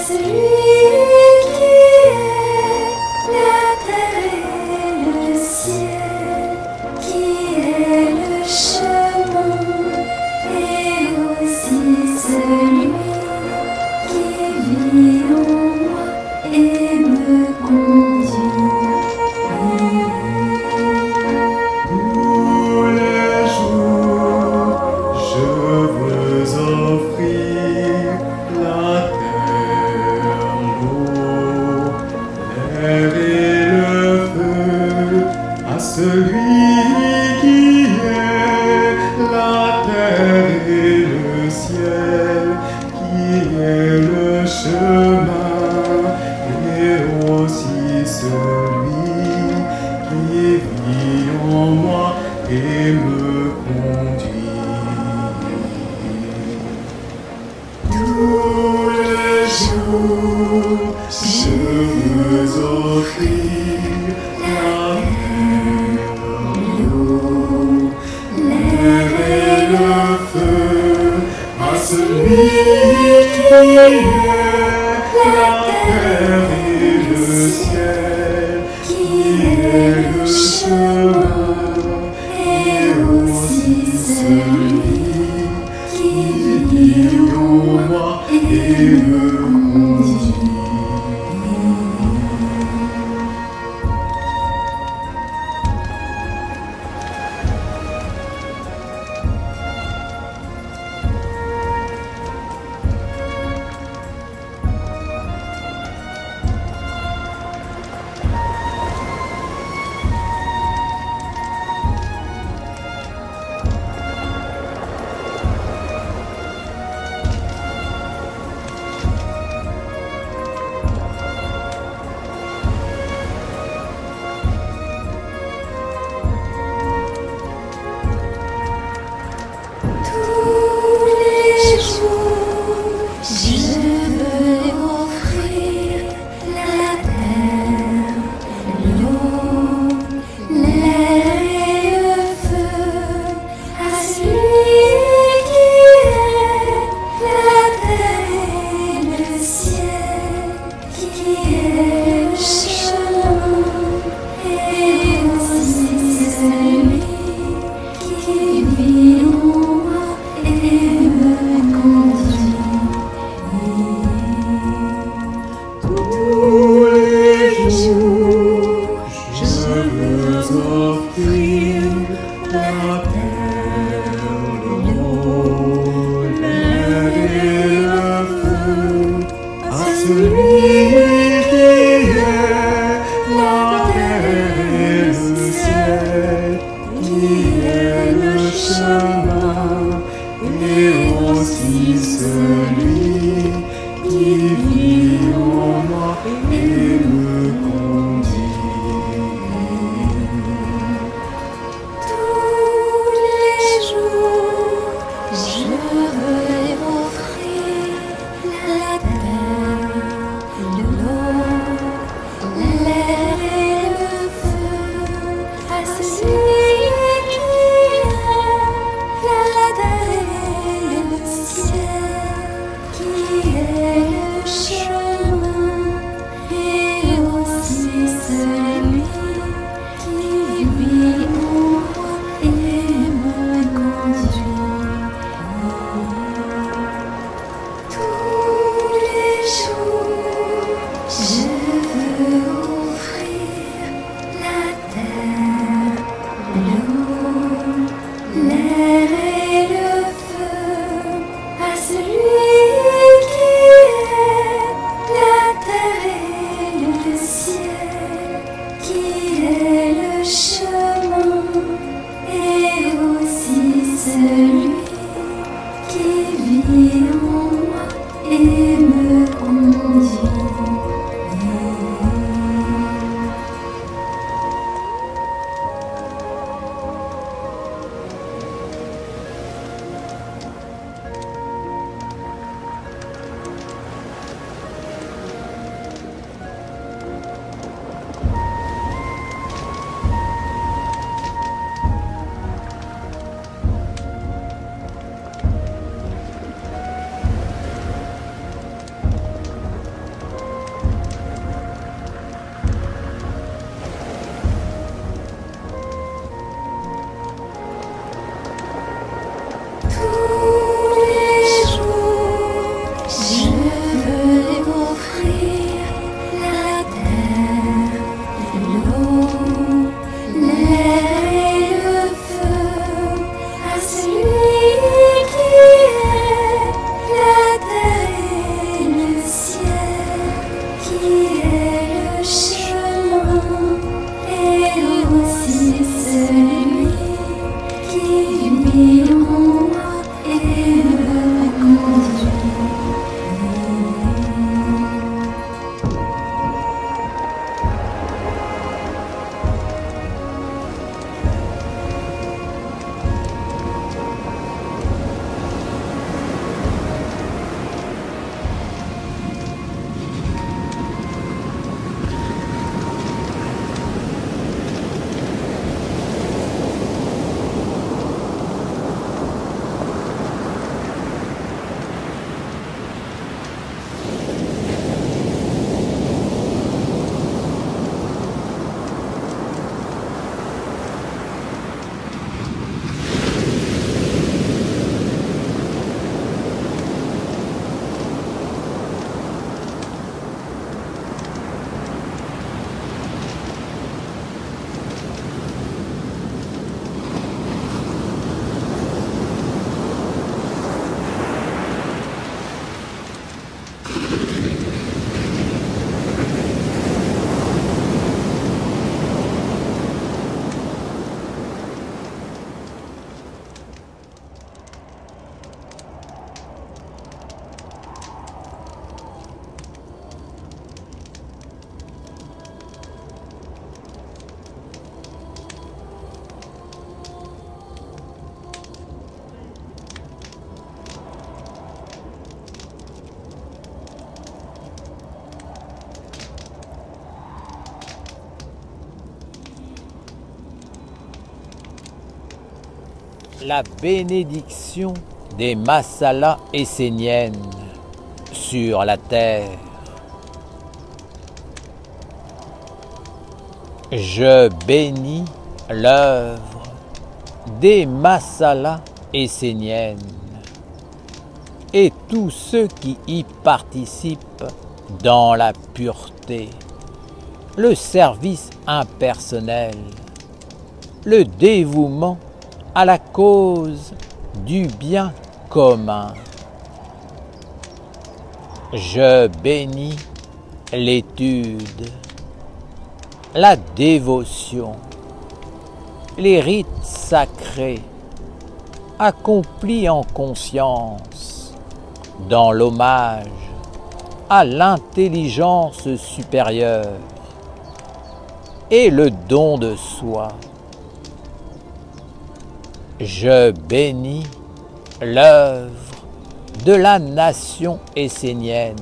Je veux offrir la terre, l'eau. la bénédiction des masalas esséniennes sur la terre. Je bénis l'œuvre des masalas esséniennes et tous ceux qui y participent dans la pureté, le service impersonnel, le dévouement à la cause du bien commun. Je bénis l'étude, la dévotion, les rites sacrés accomplis en conscience dans l'hommage à l'intelligence supérieure et le don de soi. Je bénis l'œuvre de la nation essénienne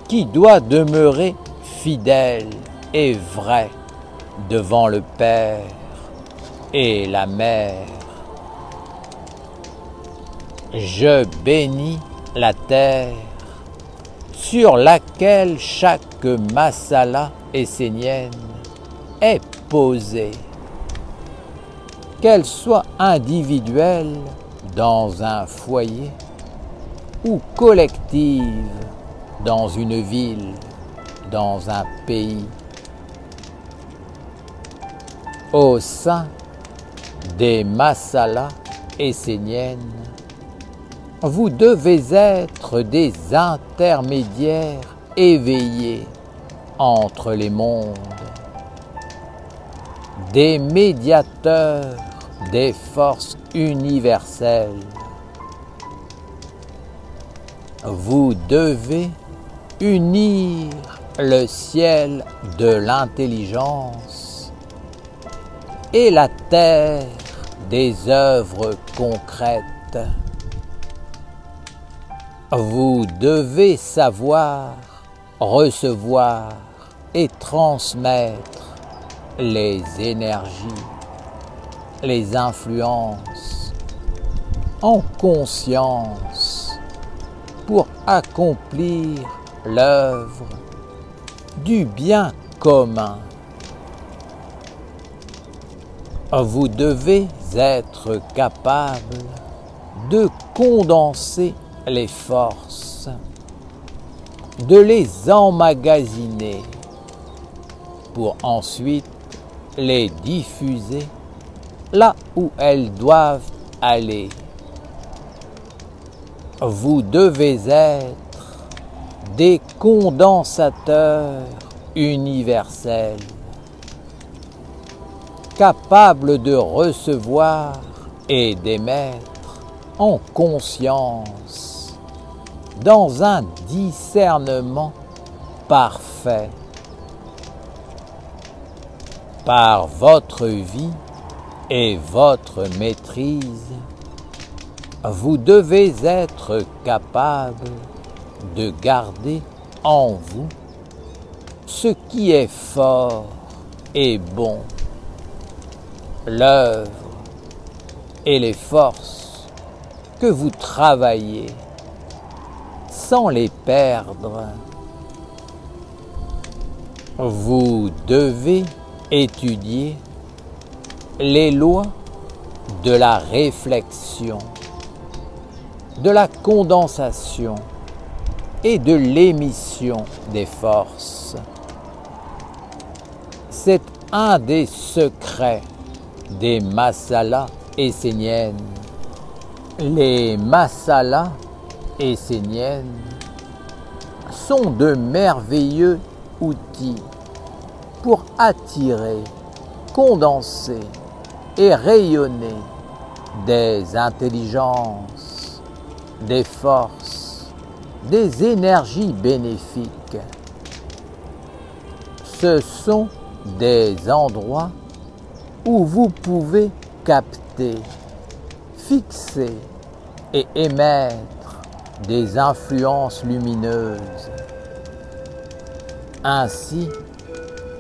qui doit demeurer fidèle et vrai devant le Père et la Mère. Je bénis la terre sur laquelle chaque masala essénienne est posée, qu'elle soit individuelle dans un foyer ou collective dans une ville, dans un pays. Au sein des masalas esséniennes, vous devez être des intermédiaires éveillés entre les mondes, des médiateurs des forces universelles. Vous devez unir le ciel de l'intelligence et la terre des œuvres concrètes. Vous devez savoir, recevoir et transmettre les énergies, les influences en conscience pour accomplir l'œuvre du bien commun. Vous devez être capable de condenser les forces, de les emmagasiner pour ensuite les diffuser là où elles doivent aller. Vous devez être des condensateurs universels, capables de recevoir et d'émettre en conscience, dans un discernement parfait. Par votre vie et votre maîtrise, vous devez être capable de garder en vous ce qui est fort et bon, l'œuvre et les forces que vous travaillez sans les perdre. Vous devez étudier les lois de la réflexion, de la condensation et de l'émission des forces. C'est un des secrets des masalas esséniennes. Les masalas esséniennes sont de merveilleux outils pour attirer, condenser et rayonner des intelligences, des forces, des énergies bénéfiques. Ce sont des endroits où vous pouvez capter, fixer et émettre des influences lumineuses. Ainsi,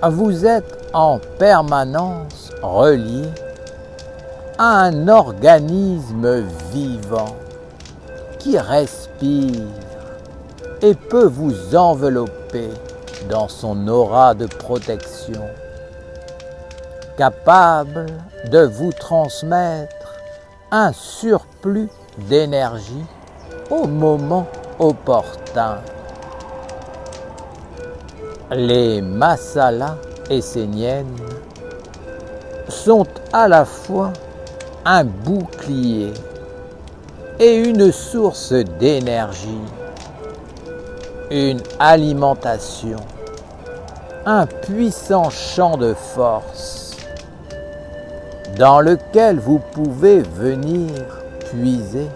vous êtes en permanence relié un organisme vivant qui respire et peut vous envelopper dans son aura de protection, capable de vous transmettre un surplus d'énergie au moment opportun. Les masalas esséniennes sont à la fois un bouclier et une source d'énergie, une alimentation, un puissant champ de force dans lequel vous pouvez venir puiser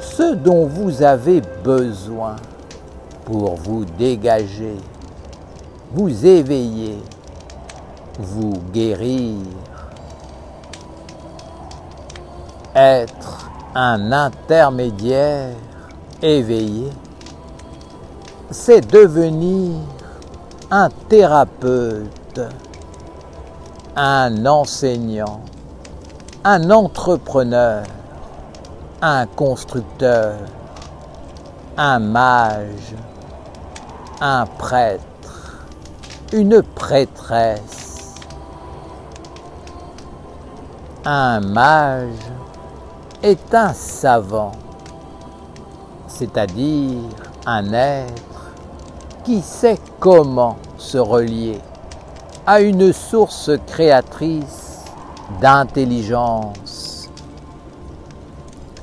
ce dont vous avez besoin pour vous dégager, vous éveiller, vous guérir. Être un intermédiaire éveillé, c'est devenir un thérapeute, un enseignant, un entrepreneur, un constructeur, un mage, un prêtre, une prêtresse. Un mage est un savant, c'est-à-dire un être qui sait comment se relier à une source créatrice d'intelligence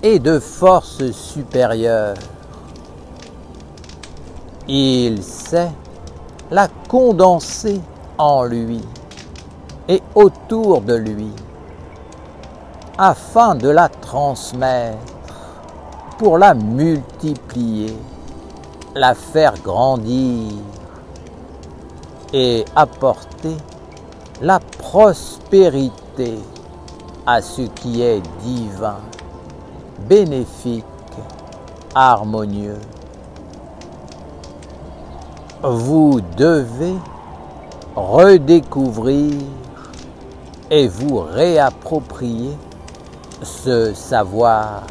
et de force supérieure. Il sait la condenser en lui et autour de lui afin de la transmettre, pour la multiplier, la faire grandir et apporter la prospérité à ce qui est divin, bénéfique, harmonieux. Vous devez redécouvrir et vous réapproprier ce savoir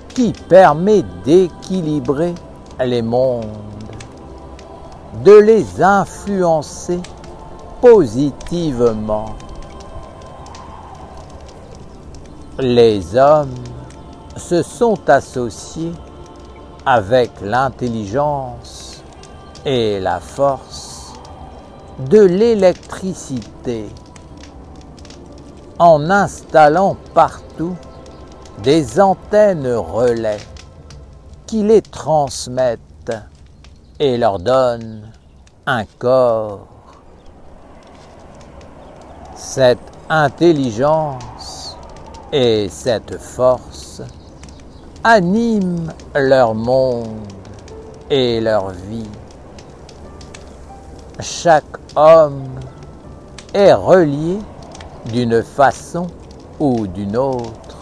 qui permet d'équilibrer les mondes, de les influencer positivement. Les hommes se sont associés avec l'intelligence et la force de l'électricité en installant partout des antennes relais qui les transmettent et leur donnent un corps. Cette intelligence et cette force animent leur monde et leur vie. Chaque homme est relié d'une façon ou d'une autre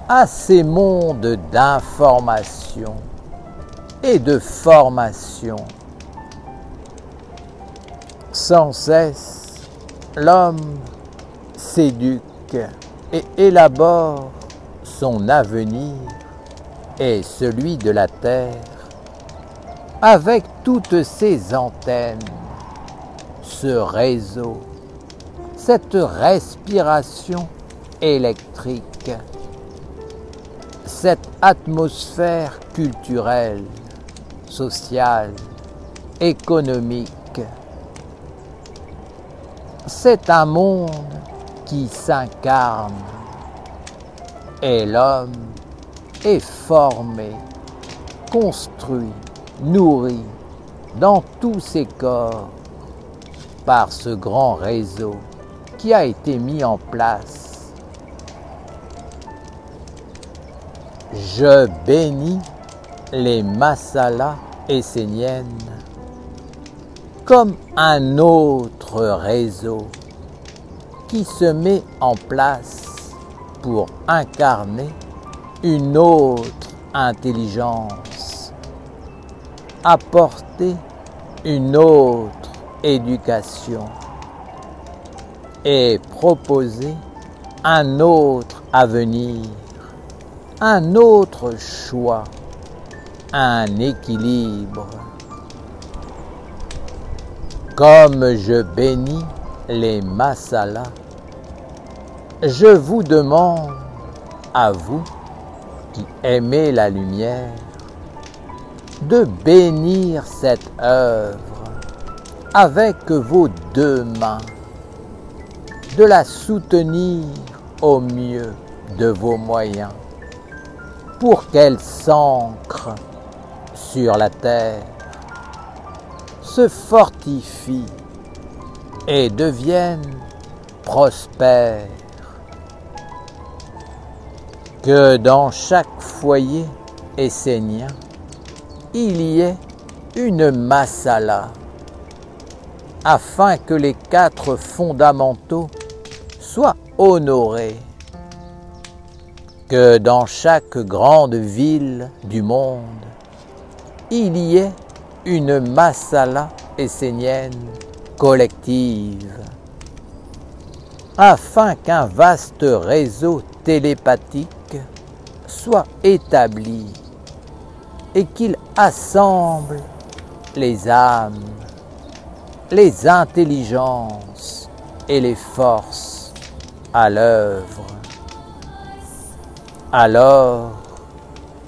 à ces mondes d'information et de formation. Sans cesse, l'homme s'éduque et élabore son avenir et celui de la terre avec toutes ces antennes, ce réseau, cette respiration électrique, cette atmosphère culturelle, sociale, économique. C'est un monde qui s'incarne et l'homme est formé, construit, nourri dans tous ses corps par ce grand réseau qui a été mis en place. Je bénis les masalas esséniennes comme un autre réseau qui se met en place pour incarner une autre intelligence, apporter une autre éducation et proposer un autre avenir, un autre choix, un équilibre. Comme je bénis les masalas, je vous demande, à vous qui aimez la lumière, de bénir cette œuvre avec vos deux mains, de la soutenir au mieux de vos moyens pour qu'elle s'ancre sur la terre, se fortifie et devienne prospère. Que dans chaque foyer essénien, il y ait une masala, afin que les 4 fondamentaux soient honorés. Que dans chaque grande ville du monde, il y ait une masala essénienne collective, afin qu'un vaste réseau télépathique soit établi et qu'il assemble les âmes, les intelligences et les forces à l'œuvre. Alors,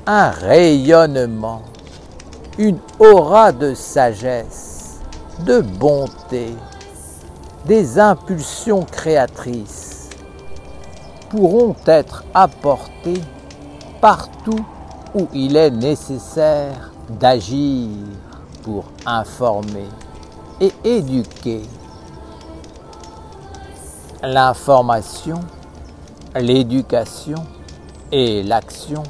un rayonnement, une aura de sagesse, de bonté, des impulsions créatrices pourront être apportées partout où il est nécessaire d'agir pour informer et éduquer. L'information, l'éducation et l'action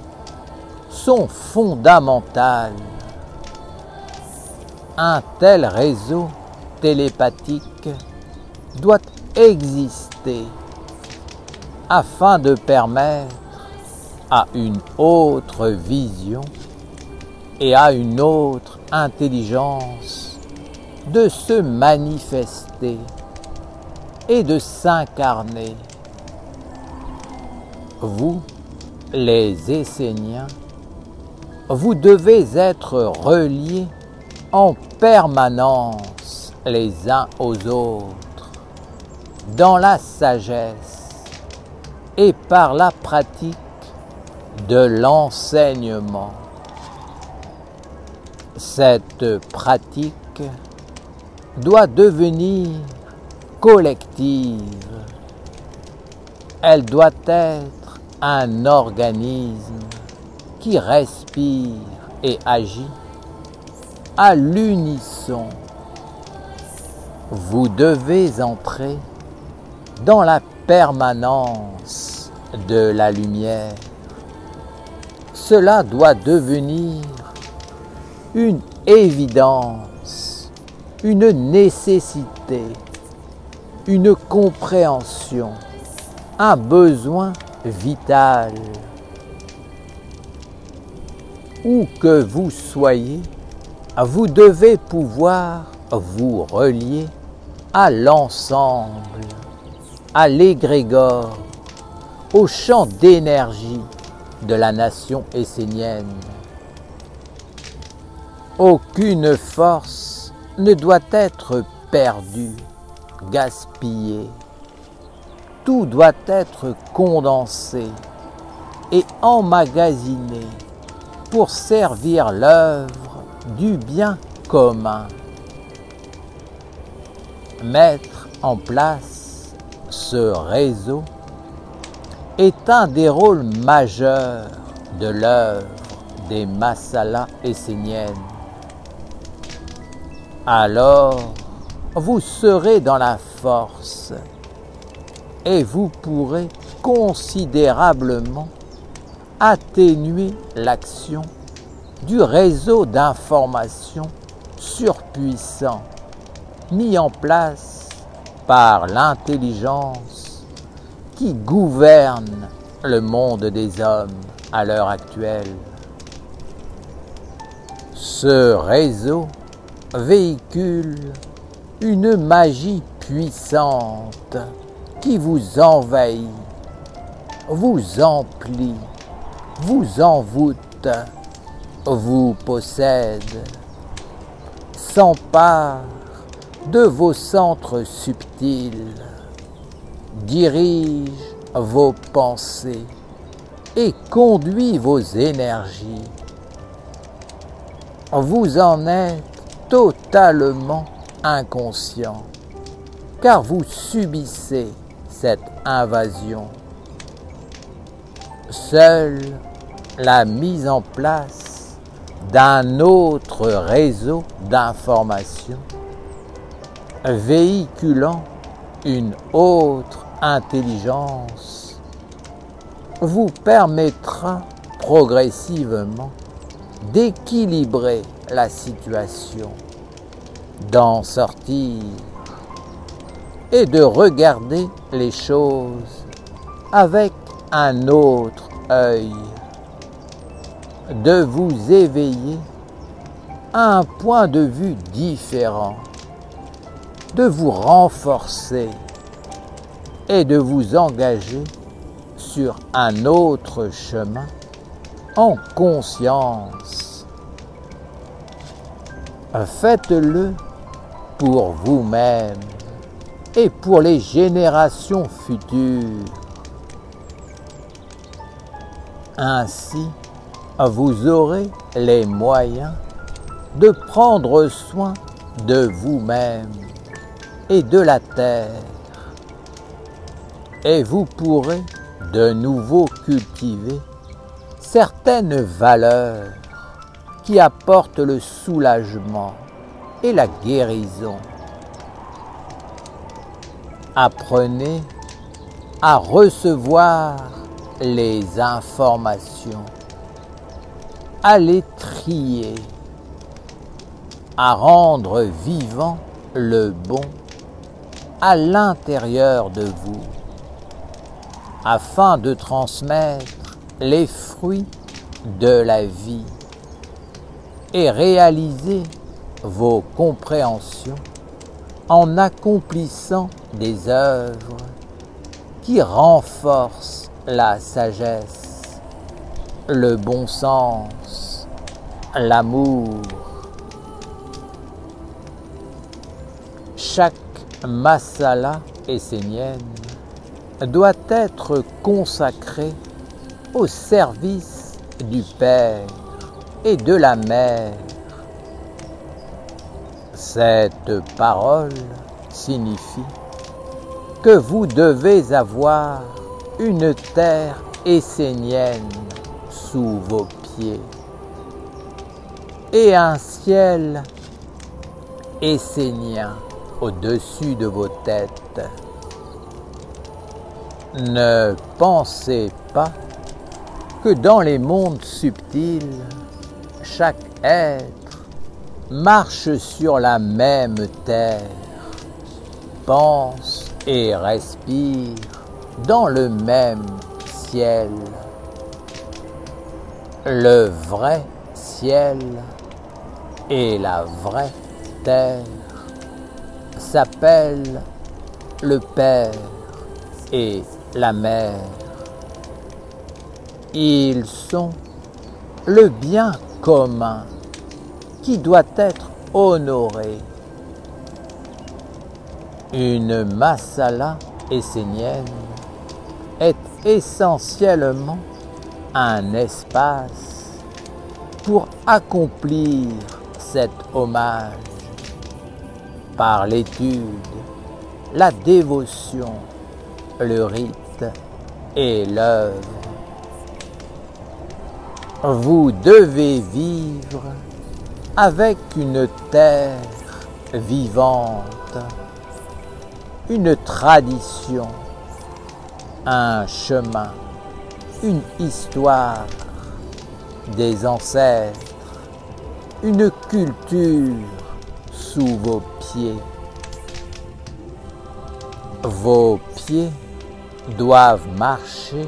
sont fondamentales. Un tel réseau télépathique doit exister afin de permettre à une autre vision et à une autre intelligence de se manifester et de s'incarner. Vous, les Esséniens, vous devez être reliés en permanence les uns aux autres, dans la sagesse et par la pratique de l'enseignement. Cette pratique doit devenir collective. Elle doit être un organisme qui respire et agit à l'unisson. Vous devez entrer dans la permanence de la lumière. Cela doit devenir une évidence, une nécessité, une compréhension, un besoin vital. Où que vous soyez, vous devez pouvoir vous relier à l'ensemble, à l'égrégore, au champ d'énergie de la nation essénienne. Aucune force ne doit être perdue, gaspillée. Tout doit être condensé et emmagasiné pour servir l'œuvre du bien commun. Mettre en place ce réseau est un des rôles majeurs de l'œuvre des masalas esséniennes. Alors, vous serez dans la force et vous pourrez considérablement atténuer l'action du réseau d'information surpuissant mis en place par l'intelligence qui gouverne le monde des hommes à l'heure actuelle. Ce réseau véhicule une magie puissante qui vous envahit vous emplit, vous envoûte, vous possède, s'empare de vos centres subtils, dirige vos pensées et conduit vos énergies. Vous en êtes totalement inconscient, car vous subissez cette invasion. Seule la mise en place d'un autre réseau d'informations véhiculant une autre intelligence vous permettra progressivement d'équilibrer la situation, d'en sortir et de regarder les choses avec un autre œil, de vous éveiller à un point de vue différent, de vous renforcer et de vous engager sur un autre chemin en conscience. Faites-le pour vous-même et pour les générations futures. Ainsi, vous aurez les moyens de prendre soin de vous-même et de la terre, et vous pourrez de nouveau cultiver certaines valeurs qui apportent le soulagement et la guérison. Apprenez à recevoir les informations, à les trier, à rendre vivant le bon à l'intérieur de vous, afin de transmettre les fruits de la vie et réaliser vos compréhensions en accomplissant des œuvres qui renforcent la sagesse, le bon sens, l'amour. Chaque masala essénienne doit être consacré au service du Père et de la Mère. Cette parole signifie que vous devez avoir une terre essénienne sous vos pieds et un ciel essénien au-dessus de vos têtes. Ne pensez pas que dans les mondes subtils, chaque être marche sur la même terre, pense et respire dans le même ciel. Le vrai ciel et la vraie terre s'appellent le Père et la Mère. Ils sont le bien commun qui doit être honoré. Une masala essénienne est essentiellement un espace pour accomplir cet hommage par l'étude, la dévotion, le rite et l'œuvre. Vous devez vivre avec une terre vivante, une tradition, un chemin, une histoire, des ancêtres, une culture sous vos pieds. Vos pieds doivent marcher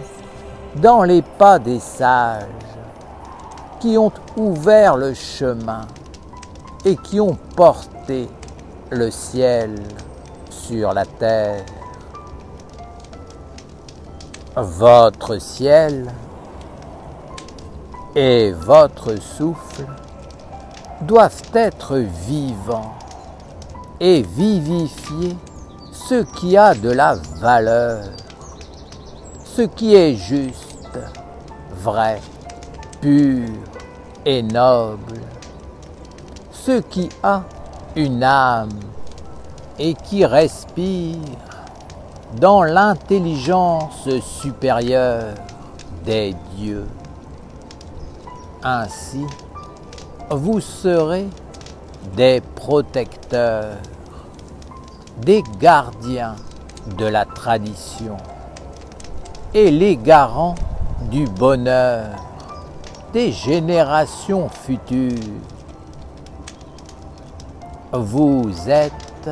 dans les pas des sages qui ont ouvert le chemin et qui ont porté le ciel sur la terre. Votre ciel et votre souffle doivent être vivants et vivifier ce qui a de la valeur, ce qui est juste, vrai, pur et noble, ce qui a une âme et qui respire dans l'intelligence supérieure des dieux. Ainsi, vous serez des protecteurs, des gardiens de la tradition et les garants du bonheur des générations futures. Vous êtes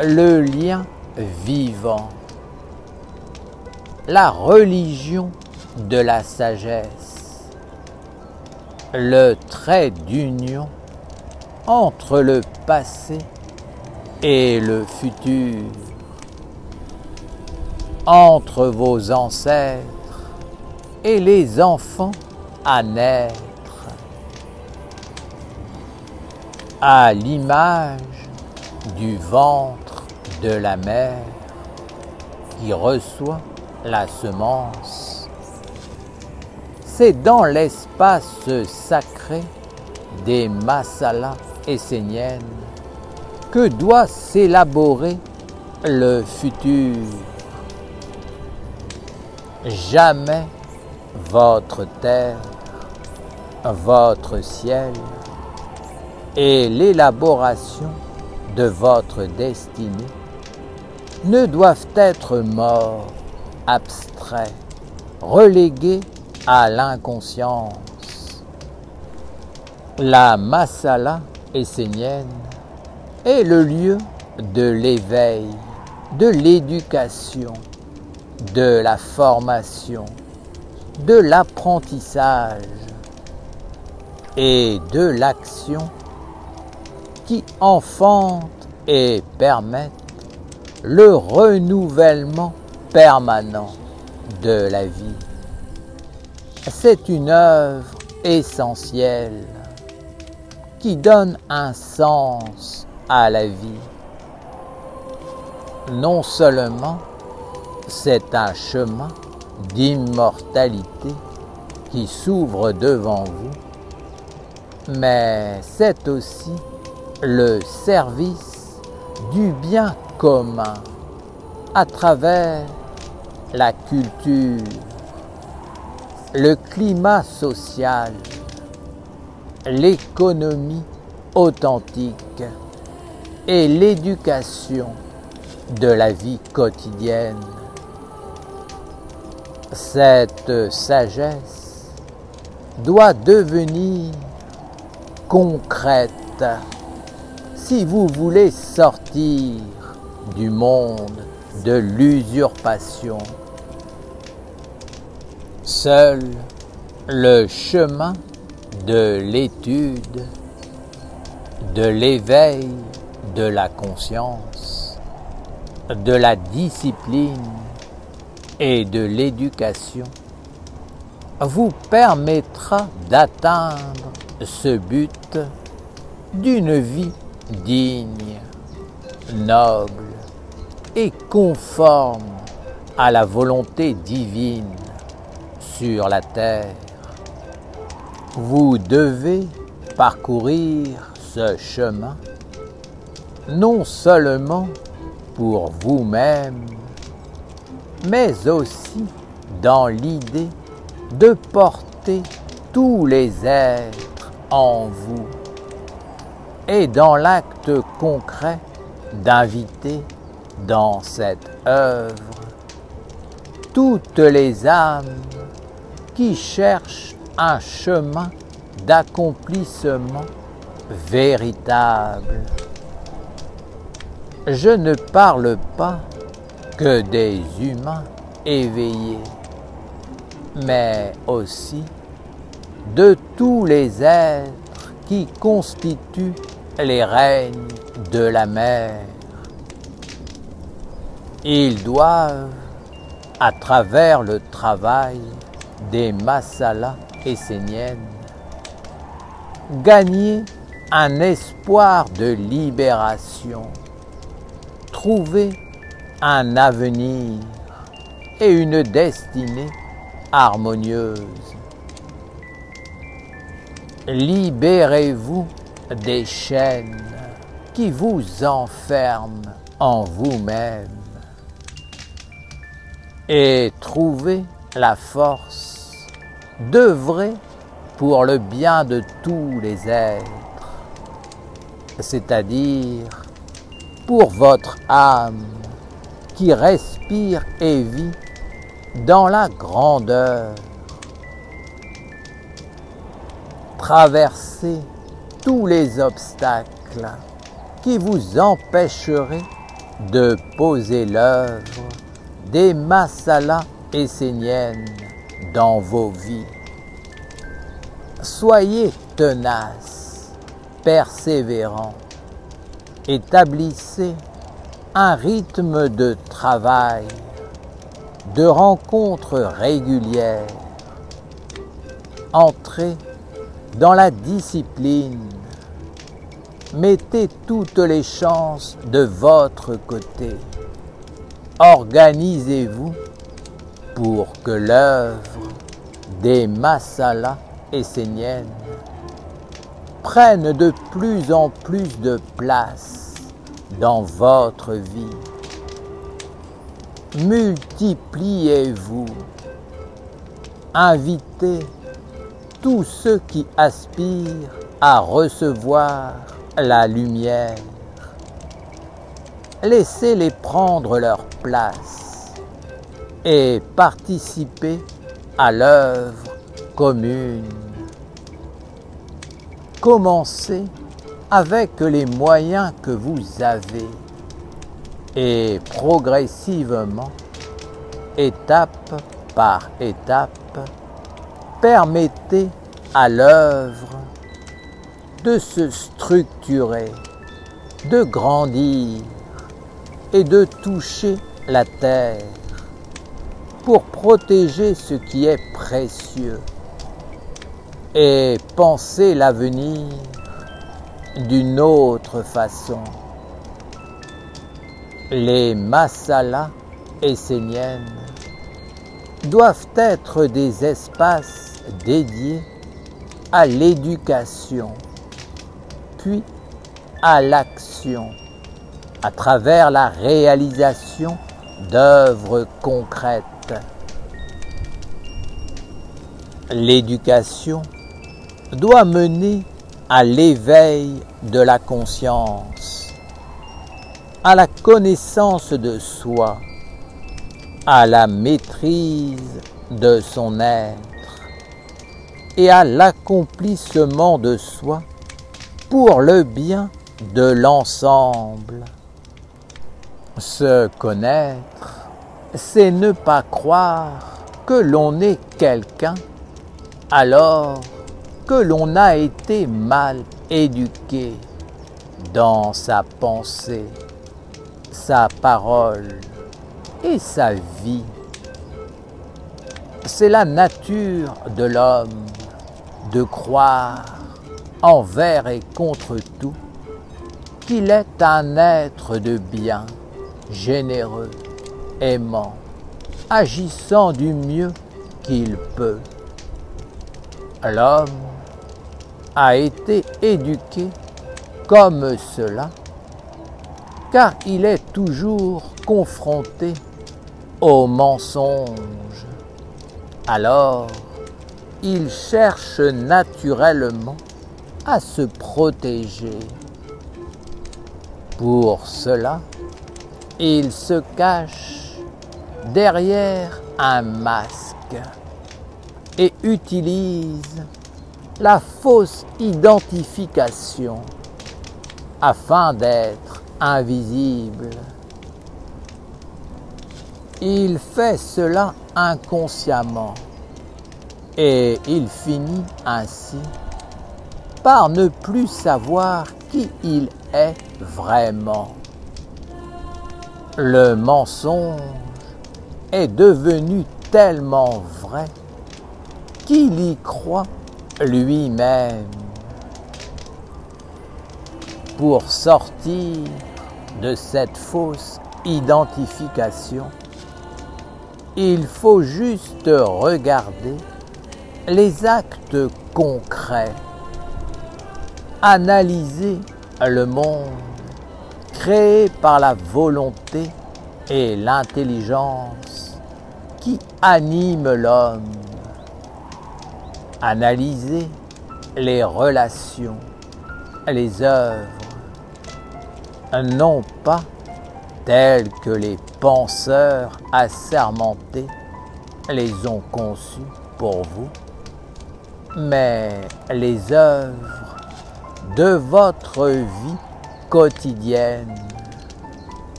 le lien vivant, la religion de la sagesse, le trait d'union entre le passé et le futur, entre vos ancêtres et les enfants à naître, à l'image du ventre de la mère qui reçoit la semence. C'est dans l'espace sacré des masalas esséniennes que doit s'élaborer le futur. Jamais votre terre, votre ciel et l'élaboration de votre destinée ne doivent être morts, abstraits, relégués à l'inconscience. La masala essénienne est le lieu de l'éveil, de l'éducation, de la formation, de l'apprentissage et de l'action qui enfantent et permettent le renouvellement permanent de la vie. C'est une œuvre essentielle qui donne un sens à la vie. Non seulement c'est un chemin d'immortalité qui s'ouvre devant vous, mais c'est aussi le service du bien commun à travers la culture, le climat social, l'économie authentique et l'éducation de la vie quotidienne. Cette sagesse doit devenir concrète si vous voulez sortir du monde de l'usurpation. Seul le chemin de l'étude, de l'éveil de la conscience, de la discipline et de l'éducation vous permettra d'atteindre ce but d'une vie digne, noble et conforme à la volonté divine sur la terre. Vous devez parcourir ce chemin non seulement pour vous-même, mais aussi dans l'idée de porter tous les êtres en vous et dans l'acte concret d'inviter dans cette œuvre toutes les âmes qui cherchent un chemin d'accomplissement véritable. Je ne parle pas que des humains éveillés, mais aussi de tous les êtres qui constituent les règnes de la mer. Ils doivent, à travers le travail des masalas esséniennes, gagner un espoir de libération, trouver un avenir et une destinée harmonieuse. Libérez-vous des chaînes qui vous enferment en vous-même et trouvez la force d'œuvrer pour le bien de tous les êtres, c'est-à-dire pour votre âme qui respire et vit dans la grandeur. Traversez tous les obstacles qui vous empêcheraient de poser l'œuvre des masalas esséniennes dans vos vies. Soyez tenaces, persévérants, établissez un rythme de travail, de rencontres régulières, entrez dans la discipline, mettez toutes les chances de votre côté, organisez-vous pour que l'œuvre des masalas esséniennes prenne de plus en plus de place dans votre vie. Multipliez-vous, invitez tous ceux qui aspirent à recevoir la lumière. Laissez-les prendre leur place et participer à l'œuvre commune. Commencez avec les moyens que vous avez et progressivement, étape par étape, permettez à l'œuvre de se structurer, de grandir et de toucher la terre pour protéger ce qui est précieux et penser l'avenir d'une autre façon. Les masalas esséniennes doivent être des espaces dédiés à l'éducation, puis à l'action, à travers la réalisation d'œuvres concrètes. L'éducation doit mener à l'éveil de la conscience, à la connaissance de soi, à la maîtrise de son être et à l'accomplissement de soi pour le bien de l'ensemble. Se connaître, c'est ne pas croire que l'on est quelqu'un alors que l'on a été mal éduqué dans sa pensée, sa parole et sa vie. C'est la nature de l'homme de croire envers et contre tout qu'il est un être de bien, généreux, aimant, agissant du mieux qu'il peut. L'homme a été éduqué comme cela, car il est toujours confronté au mensonge. Alors, il cherche naturellement à se protéger. Pour cela, il se cache derrière un masque et utilise la fausse identification afin d'être invisible. Il fait cela inconsciemment et il finit ainsi par ne plus savoir qui il est vraiment. Le mensonge est devenu tellement vrai qu'il y croit lui-même. Pour sortir de cette fausse identification, il faut juste regarder les actes concrets, analyser le monde créé par la volonté et l'intelligence qui animent l'homme, analyser les relations, les œuvres, non pas telles que les penseurs assermentés les ont conçues pour vous, mais les œuvres de votre vie quotidienne,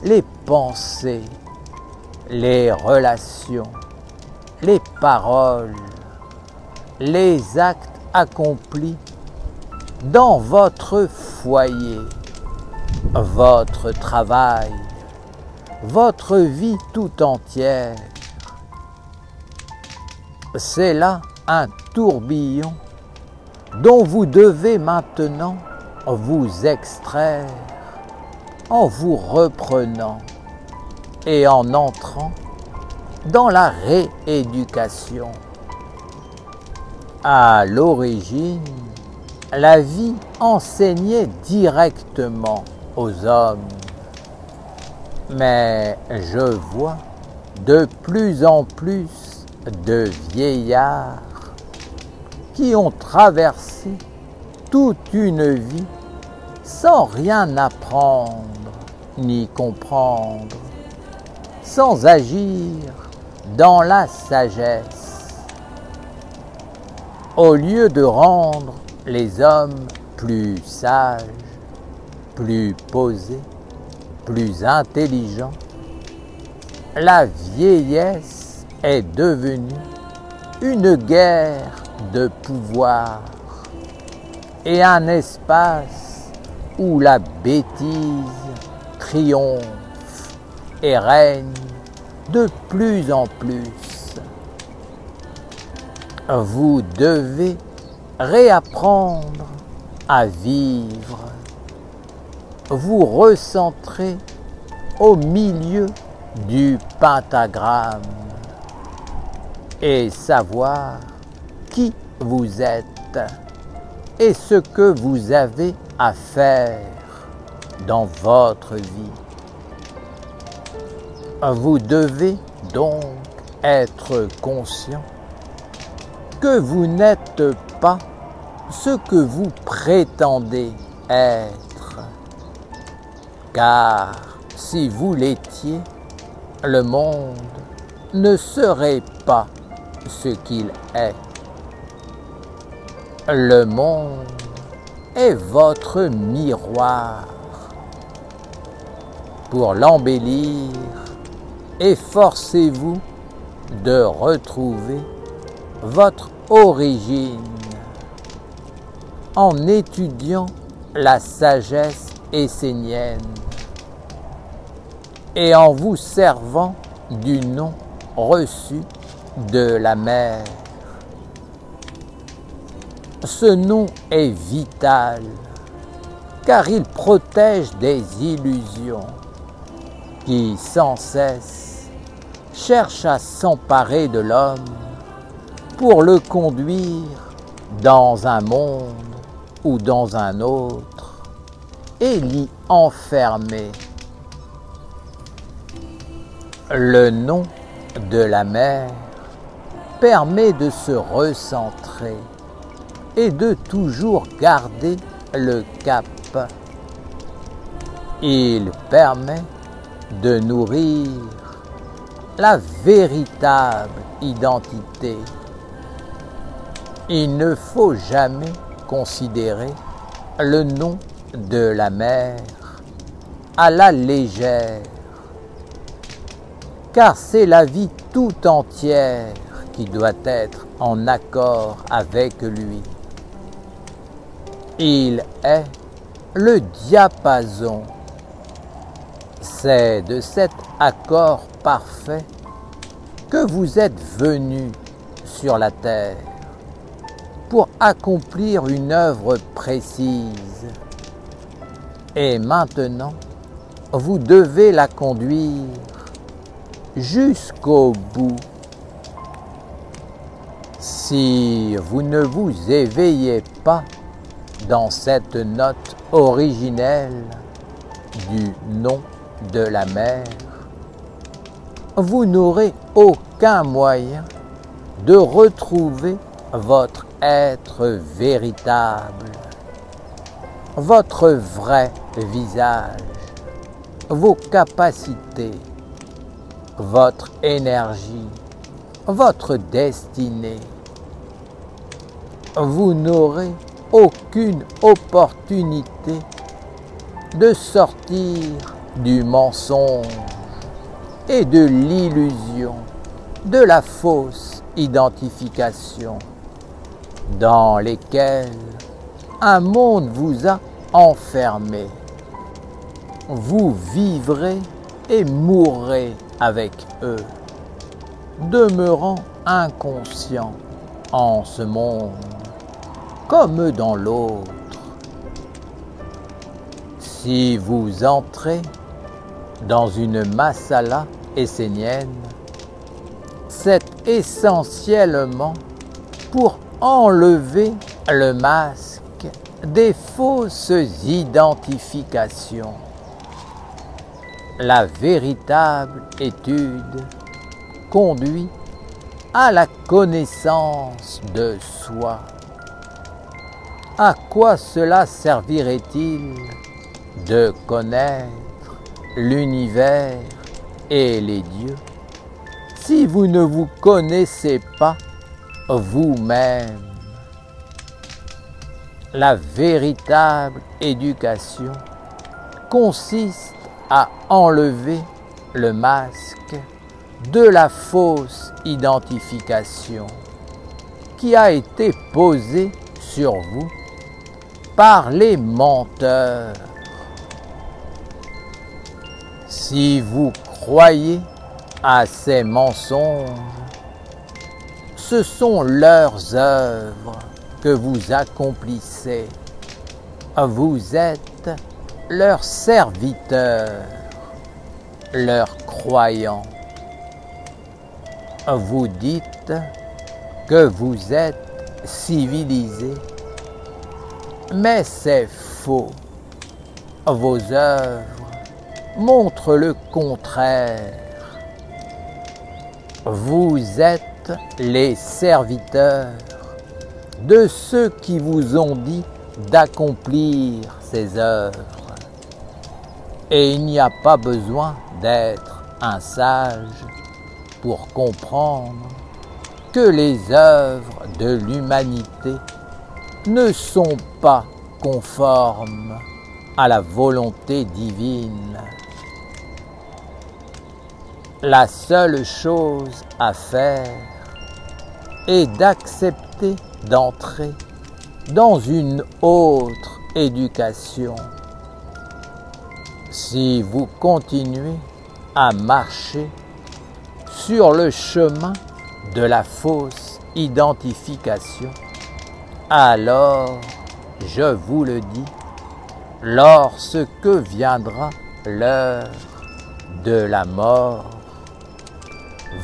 les pensées, les relations, les paroles, les actes accomplis dans votre foyer, votre travail, votre vie tout entière. C'est là un tourbillon dont vous devez maintenant vous extraire en vous reprenant et en entrant dans la rééducation. À l'origine, la vie enseignait directement aux hommes, mais je vois de plus en plus de vieillards qui ont traversé toute une vie sans rien apprendre ni comprendre, sans agir dans la sagesse. Au lieu de rendre les hommes plus sages, plus posés, plus intelligents, la vieillesse est devenue une guerre de pouvoir et un espace où la bêtise triomphe et règne de plus en plus. Vous devez réapprendre à vivre, vous recentrer au milieu du pentagramme et savoir qui vous êtes et ce que vous avez à faire dans votre vie. Vous devez donc être conscient que vous n'êtes pas ce que vous prétendez être, car si vous l'étiez, le monde ne serait pas ce qu'il est. Le monde est votre miroir. Pour l'embellir, efforcez-vous de retrouver votre origine en étudiant la sagesse essénienne et en vous servant du nom reçu de la mer. Ce nom est vital car il protège des illusions qui sans cesse cherchent à s'emparer de l'homme pour le conduire dans un monde ou dans un autre et l'y enfermer. Le nom de la mer permet de se recentrer et de toujours garder le cap. Il permet de nourrir la véritable identité. Il ne faut jamais considérer le nom de la mer à la légère, car c'est la vie tout entière qui doit être en accord avec lui. Il est le diapason. C'est de cet accord parfait que vous êtes venu sur la terre pour accomplir une œuvre précise. Et maintenant, vous devez la conduire jusqu'au bout. Si vous ne vous éveillez pas dans cette note originelle du nom de la mer, vous n'aurez aucun moyen de retrouver votre être véritable, votre vrai visage, vos capacités, votre énergie, votre destinée. Vous n'aurez aucune opportunité de sortir du mensonge et de l'illusion, de la fausse identification dans lesquelles un monde vous a enfermé. Vous vivrez et mourrez avec eux, demeurant inconscient en ce monde comme dans l'autre. Si vous entrez dans une masala essénienne, c'est essentiellement pour enlever le masque des fausses identifications. La véritable étude conduit à la connaissance de soi. À quoi cela servirait-il de connaître l'univers et les dieux si vous ne vous connaissez pas vous-même? La véritable éducation consiste à enlever le masque de la fausse identification qui a été posée sur vous par les menteurs. Si vous croyez à ces mensonges, ce sont leurs œuvres que vous accomplissez. Vous êtes leurs serviteurs, leurs croyants. Vous dites que vous êtes civilisés, mais c'est faux. Vos œuvres montrent le contraire. Vous êtes les serviteurs de ceux qui vous ont dit d'accomplir ces œuvres. Et il n'y a pas besoin d'être un sage pour comprendre que les œuvres de l'humanité ne sont pas conformes à la volonté divine. La seule chose à faire est d'accepter d'entrer dans une autre éducation. Si vous continuez à marcher sur le chemin de la fausse identification, alors, je vous le dis, lorsque viendra l'heure de la mort,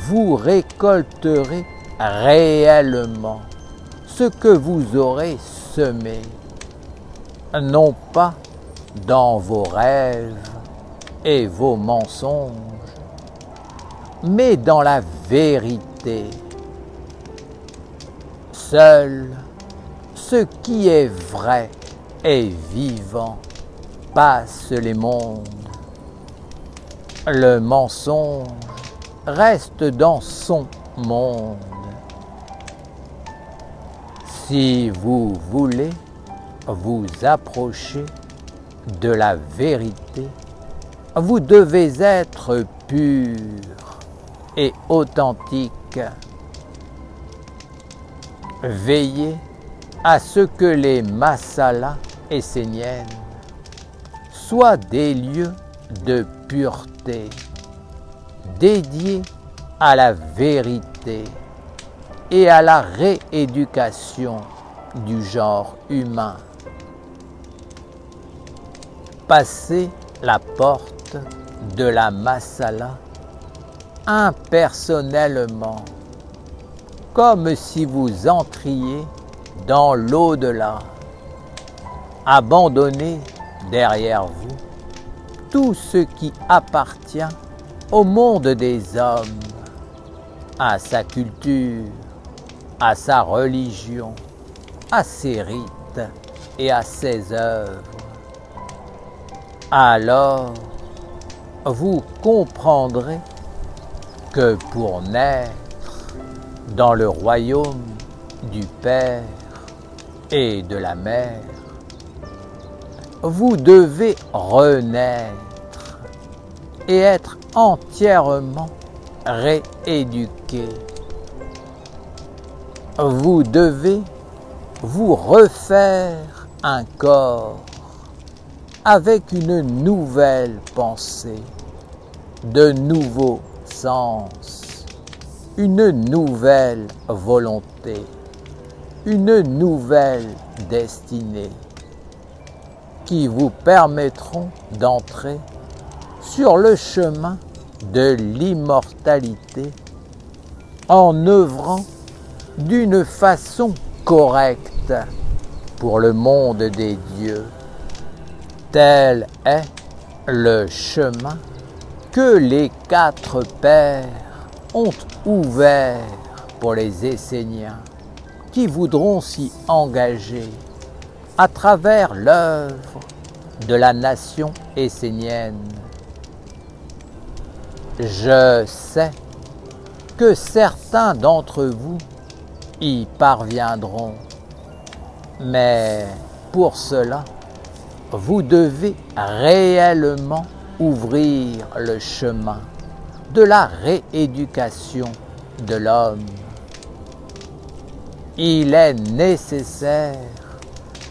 vous récolterez réellement ce que vous aurez semé, non pas dans vos rêves et vos mensonges, mais dans la vérité. Seul ce qui est vrai et vivant passe les mondes. Le mensonge reste dans son monde. Si vous voulez vous approcher de la vérité, vous devez être pur et authentique. Veillez à ce que les masalas esséniennes soient des lieux de pureté, dédiés à la vérité et à la rééducation du genre humain. Passez la porte de la Masala impersonnellement, comme si vous entriez dans l'au-delà. Abandonnez derrière vous tout ce qui appartient au monde des hommes, à sa culture, à sa religion, à ses rites et à ses œuvres. Alors, vous comprendrez que pour naître dans le royaume du Père et de la Mère, vous devez renaître et être entièrement rééduqué. Vous devez vous refaire un corps avec une nouvelle pensée, de nouveaux sens, une nouvelle volonté, une nouvelle destinée qui vous permettront d'entrer sur le chemin de l'immortalité en œuvrant d'une façon correcte pour le monde des dieux. Tel est le chemin que les 4 pères ont ouvert pour les Esséniens qui voudront s'y engager à travers l'œuvre de la nation essénienne. Je sais que certains d'entre vous y parviendront, mais pour cela, vous devez réellement ouvrir le chemin de la rééducation de l'homme. Il est nécessaire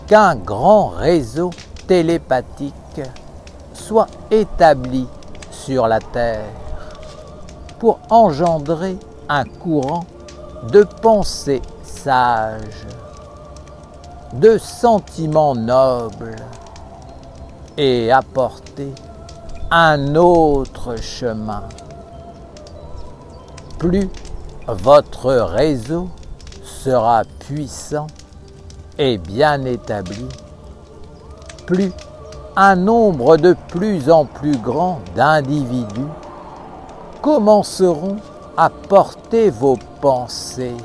qu'un grand réseau télépathique soit établi sur la Terre pour engendrer un courant de pensées sages, de sentiments nobles et apporter un autre chemin. Plus votre réseau sera puissant et bien établi, plus un nombre de plus en plus grand d'individus commenceront à porter vos pensées,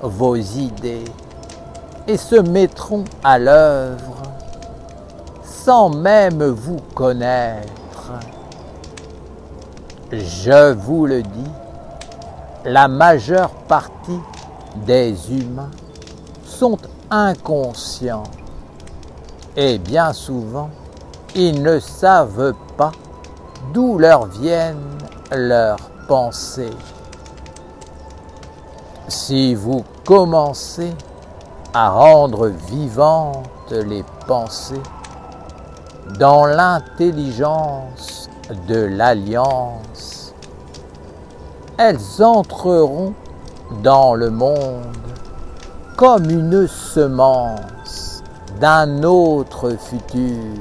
vos idées et se mettront à l'œuvre sans même vous connaître. Je vous le dis, la majeure partie des humains sont inconscients et bien souvent, ils ne savent pas d'où leur viennent leurs pensées. Si vous commencez à rendre vivantes les pensées dans l'intelligence de l'Alliance, elles entreront dans le monde comme une semence d'un autre futur.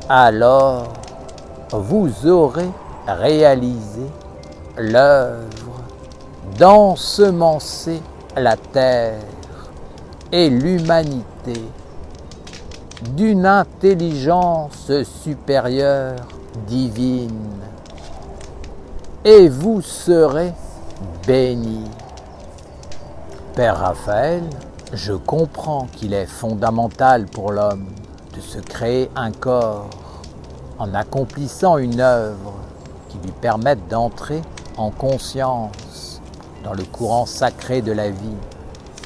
Alors, vous aurez réalisé l'œuvre d'ensemencer la terre et l'humanité d'une intelligence supérieure divine, et vous serez bénis. Père Raphaël, je comprends qu'il est fondamental pour l'homme de se créer un corps en accomplissant une œuvre qui lui permette d'entrer en conscience dans le courant sacré de la vie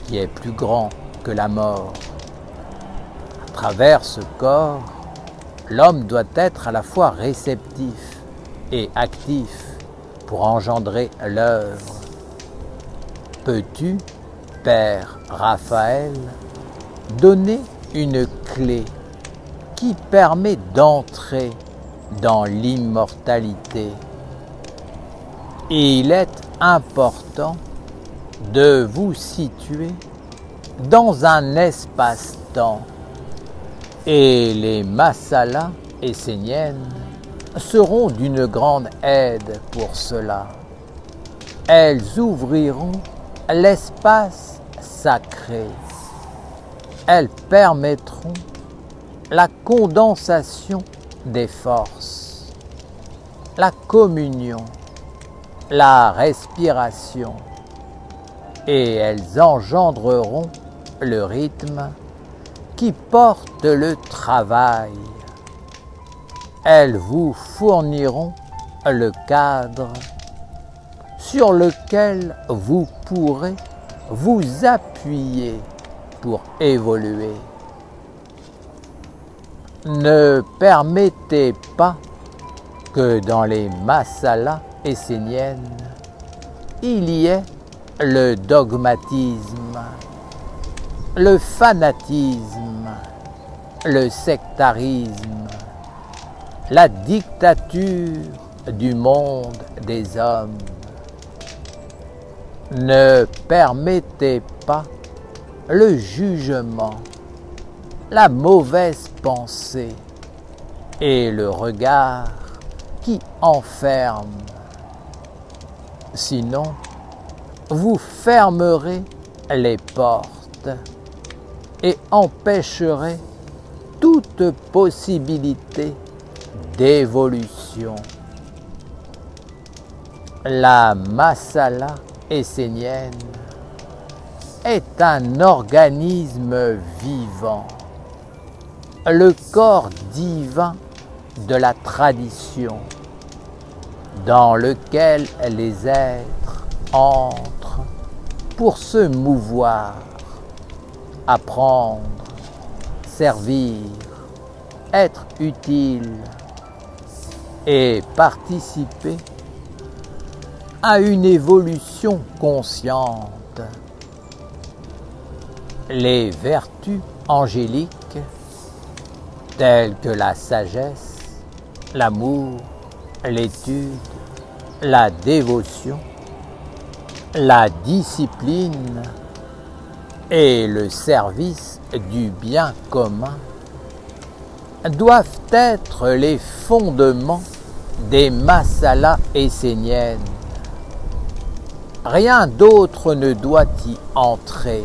qui est plus grand que la mort. À travers ce corps, l'homme doit être à la fois réceptif et actif pour engendrer l'œuvre. Peux-tu, Père Raphaël, donner une clé qui permet d'entrer dans l'immortalité? il est important de vous situer dans un espace-temps et les masalas esséniennes seront d'une grande aide pour cela. Elles ouvriront l'espace sacré. Elles permettront la condensation des forces, la communion, la respiration, et elles engendreront le rythme qui porte le travail. Elles vous fourniront le cadre sur lequel vous pourrez vous appuyer pour évoluer. Ne permettez pas que dans les masalas esséniennes, il y ait le dogmatisme, le fanatisme, le sectarisme, la dictature du monde des hommes. Ne permettez pas le jugement, la mauvaise pensée et le regard qui enferme. Sinon, vous fermerez les portes et empêcherez toute possibilité d'évolution. La masala essénienne est un organisme vivant, le corps divin de la tradition, dans lequel les êtres entrent pour se mouvoir, apprendre, servir, être utile et participer à une évolution consciente. Les vertus angéliques telles que la sagesse, l'amour, l'étude, la dévotion, la discipline et le service du bien commun doivent être les fondements des masalas esséniennes. Rien d'autre ne doit y entrer.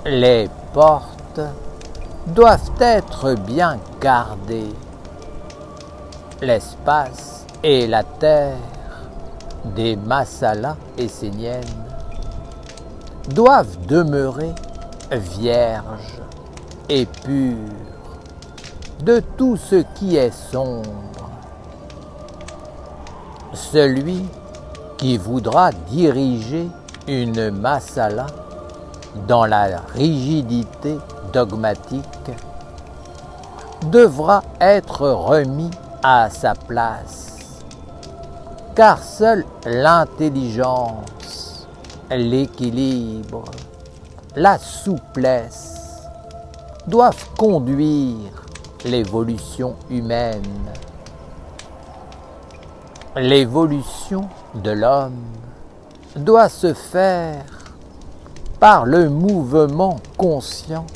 Les portes doivent être bien gardées. L'espace et la terre des masalas esséniennes doivent demeurer vierges et pures de tout ce qui est sombre. Celui qui voudra diriger une masala dans la rigidité dogmatique devra être remis à sa place, car seule l'intelligence, l'équilibre, la souplesse doivent conduire l'évolution humaine. L'évolution de l'homme doit se faire par le mouvement conscient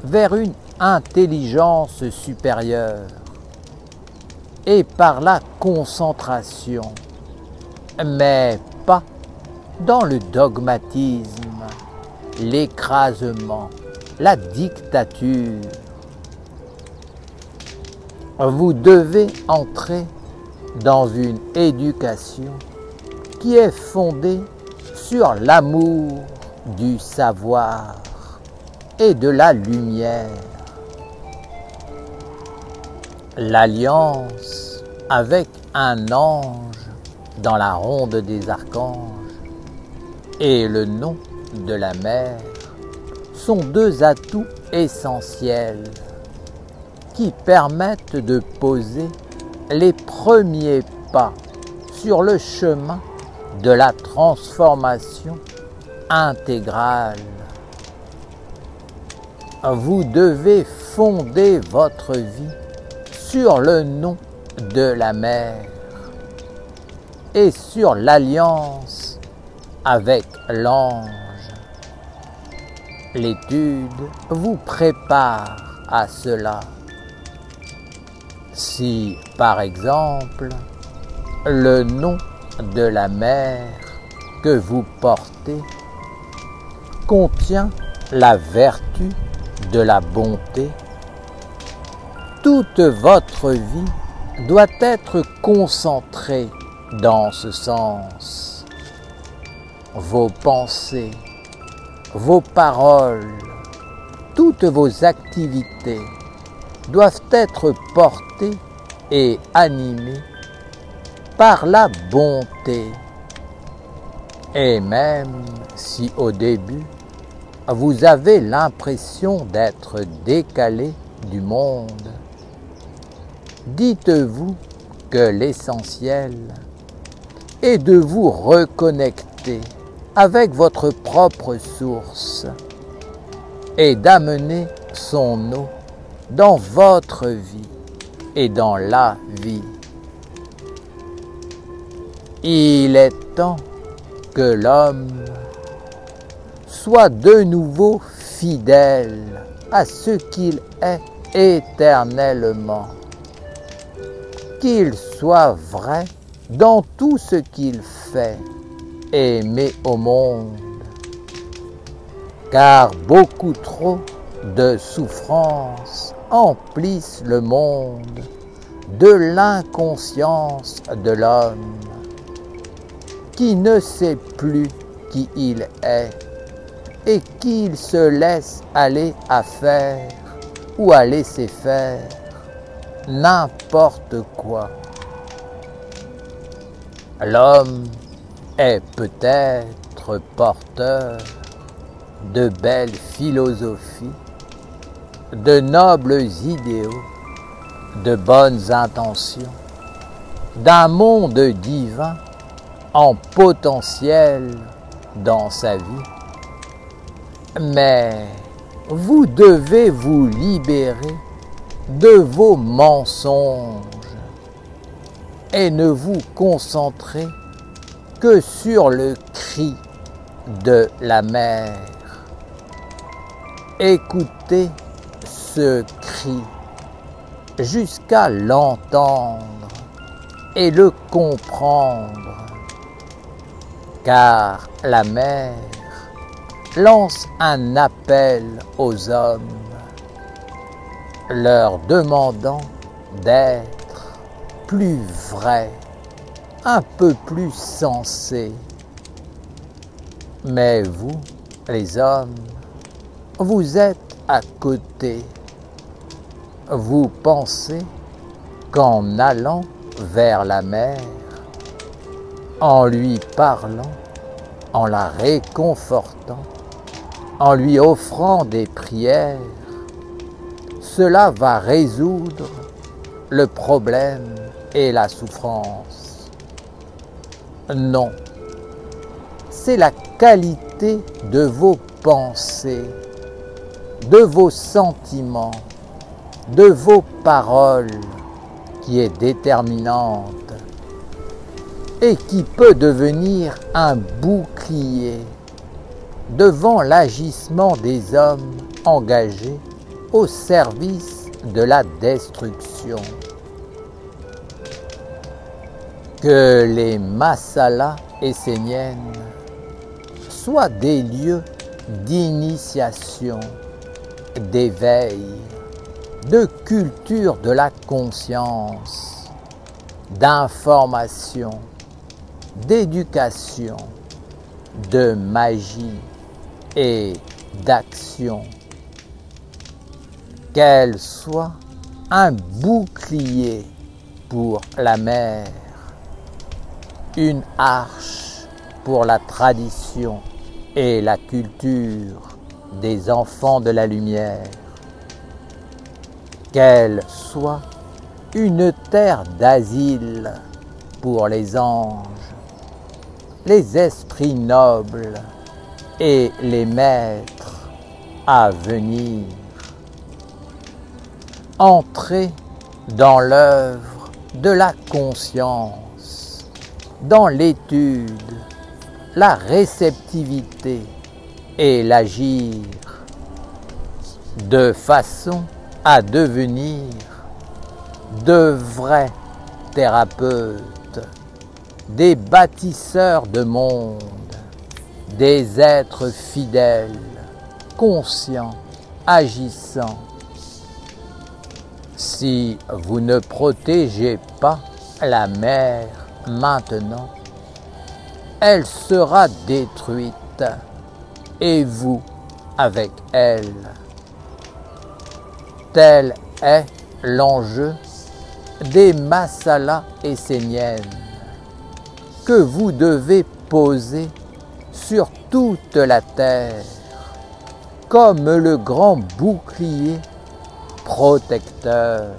vers une intelligence supérieure et par la concentration, mais pas dans le dogmatisme, l'écrasement, la dictature. Vous devez entrer dans une éducation qui est fondée sur l'amour du savoir et de la lumière. L'alliance avec un ange dans la ronde des archanges et le nom de la mère sont deux atouts essentiels qui permettent de poser les premiers pas sur le chemin de la transformation intégrale. Vous devez fonder votre vie sur le nom de la mère. et sur l'alliance avec l'ange. L'étude vous prépare à cela. Si, par exemple, le nom de la mère que vous portez contient la vertu de la bonté, toute votre vie doit être concentrée dans ce sens. Vos pensées, vos paroles, toutes vos activités doivent être portées et animées par la bonté. Et même si au début, vous avez l'impression d'être décalé du monde, dites-vous que l'essentiel est de vous reconnecter avec votre propre source et d'amener son eau dans votre vie et dans la vie. Il est temps que l'homme soit de nouveau fidèle à ce qu'il est éternellement, qu'il soit vrai dans tout ce qu'il fait et met au monde, car beaucoup trop de souffrances emplissent le monde de l'inconscience de l'homme, qui ne sait plus qui il est et qu'il se laisse aller à faire ou à laisser faire n'importe quoi. L'homme est peut-être porteur de belles philosophies, de nobles idéaux, de bonnes intentions, d'un monde divin en potentiel dans sa vie. Mais vous devez vous libérer de vos mensonges et ne vous concentrer que sur le cri de la mère. Écoutez ce cri jusqu'à l'entendre et le comprendre, car la mère lance un appel aux hommes, leur demandant d'être plus vrais, un peu plus sensés. Mais vous, les hommes, vous êtes à côté. Vous pensez qu'en allant vers la mère, en lui parlant, en la réconfortant, en lui offrant des prières, cela va résoudre le problème et la souffrance. Non, c'est la qualité de vos pensées, de vos sentiments, de vos paroles qui est déterminante et qui peut devenir un bouclier devant l'agissement des hommes engagés au service de la destruction. Que les masalas esséniennes soient des lieux d'initiation, d'éveil, de culture de la conscience, d'information, d'éducation, de magie et d'action. Qu'elle soit un bouclier pour la mer, une arche pour la tradition et la culture des enfants de la lumière. Qu'elle soit une terre d'asile pour les anges, les esprits nobles et les maîtres à venir. Entrez dans l'œuvre de la conscience, dans l'étude, la réceptivité et l'agir, de façon à devenir de vrais thérapeutes, des bâtisseurs de monde, des êtres fidèles, conscients, agissants. Si vous ne protégez pas la mer maintenant, elle sera détruite et vous avec elle. Tel est l'enjeu des masalas esséniennes que vous devez poser sur toute la terre comme le grand bouclier protecteur.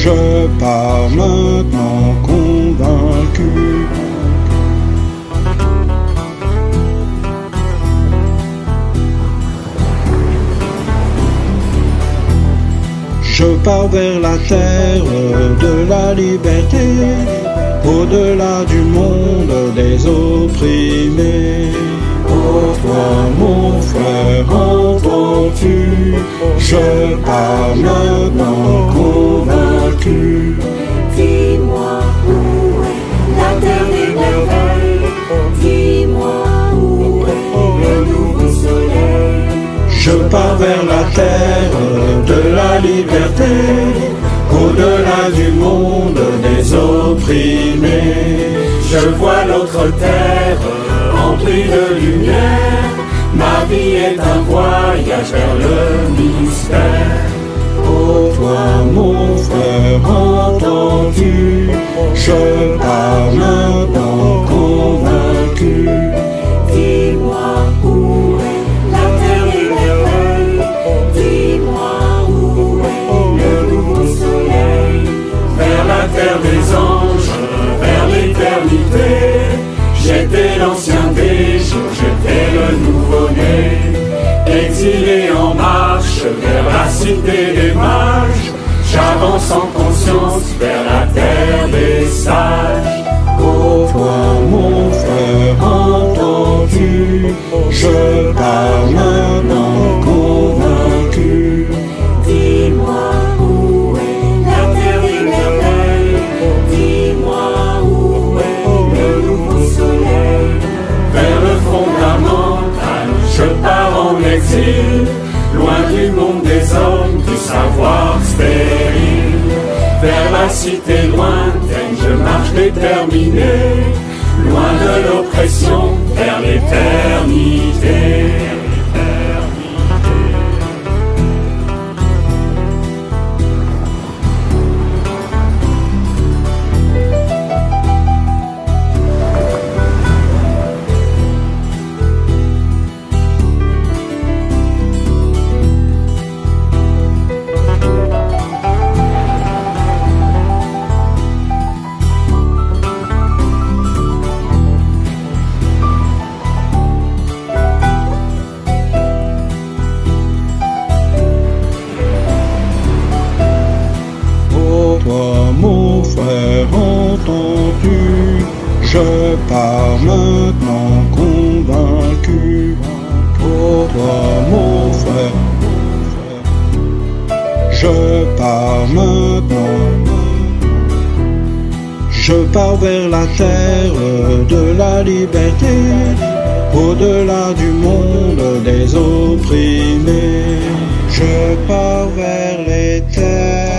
Je pars maintenant convaincu. Je pars vers la terre de la liberté, au-delà du monde des opprimés. Oh toi mon frère, entends-tu? Je pars maintenant convaincu. Dis-moi où est la terre des merveilles, dis-moi où est le nouveau soleil. Je pars vers la terre de la liberté, au-delà du monde des opprimés. Je vois l'autre terre remplie de lumière. Ma vie est un voyage vers le mystère. Oh toi mon frère, entends-tu? Je pars maintenant convaincu. Dis-moi où est la terre des merveilles, dis-moi où est le nouveau soleil. Vers la terre des anges, vers l'éternité. J'étais l'ancien des jours, j'étais le nouveau-né. Exilé en marche vers la cité des mages. J'avance en conscience vers la terre des sages. Oh toi mon frère, entends-tu? Je pars maintenant convaincu. Dis-moi où est la terre des merveilles, dis-moi où est le nouveau soleil. Vers le fondamental, je pars en exil, loin du monde des hommes, du savoir stérile. Vers la cité lointaine, je marche déterminé, loin de l'oppression, vers l'éternité. Toi mon frère, entends-tu? Je pars maintenant convaincu. Oh toi mon frère, je pars maintenant. Je pars vers la terre de la liberté, au-delà du monde des opprimés. Je pars vers les terres